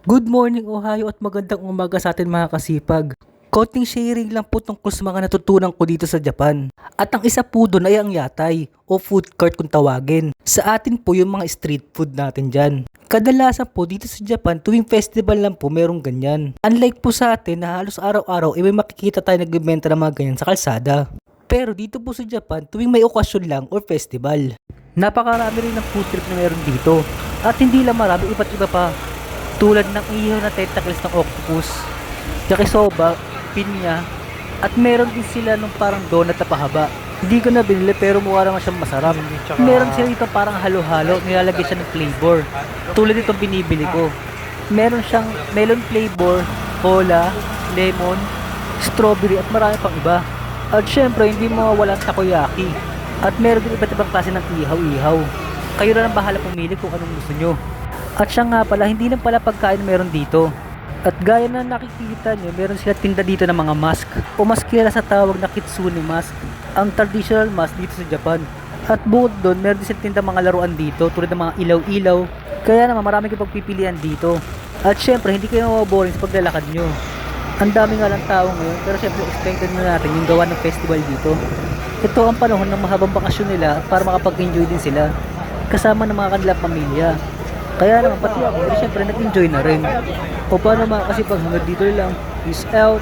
Good morning Ohio at magandang umaga sa atin mga kasipag. Konting sharing lang po tungkol sa mga natutunan ko dito sa Japan. At ang isa po doon ay ang yatay o food court kung tawagin. Sa atin po yung mga street food natin dyan. Kadalasan po dito sa Japan tuwing festival lang po merong ganyan. Unlike po sa atin na halos araw-araw may makikita tayo nagbebenta ng mga ganyan sa kalsada. Pero dito po sa Japan tuwing may okasyon lang or festival. Napakarami rin ng food trip na meron dito. At hindi lang marami, iba't iba pa. Tulad ng ihaw na tentacles ng octopus, yakisoba, pinya, at meron din sila nung parang donut na pahaba. Hindi ko na binili pero mukha naman siyang masarap. Meron sila dito parang halo-halo, nilalagay siya ng flavor. Tulad itong binibili ko. Meron siyang melon flavor, cola, lemon, strawberry at marami pang iba. At syempre hindi mawawala ang takoyaki. At meron din iba't ibang klase ng ihaw-ihaw. Kayo na lang bahala pumili kung anong gusto nyo. At siya nga pala, hindi lang pala pagkain meron dito. At gaya na nakikita nyo, meron sila tinda dito ng mga mask o mas kilala sa tawag na kitsune mask, ang traditional mask dito sa Japan. At bukod doon, meron din sila tinda mga laruan dito tulad ng mga ilaw-ilaw. Kaya naman marami kayong pagpipilian dito. At syempre, hindi kayo maboboring sa paglalakad nyo. Ang dami nga lang tao ngayon, pero syempre expected na natin yung gawa ng festival dito. Ito ang panahon ng mahabang bakasyon nila para makapag-enjoy din sila kasama ng mga kanilang pamilya. Kaya naman pati ako, syempre nag-enjoy na rin. O paano mga kasipag, hanggang dito lang. Peace out!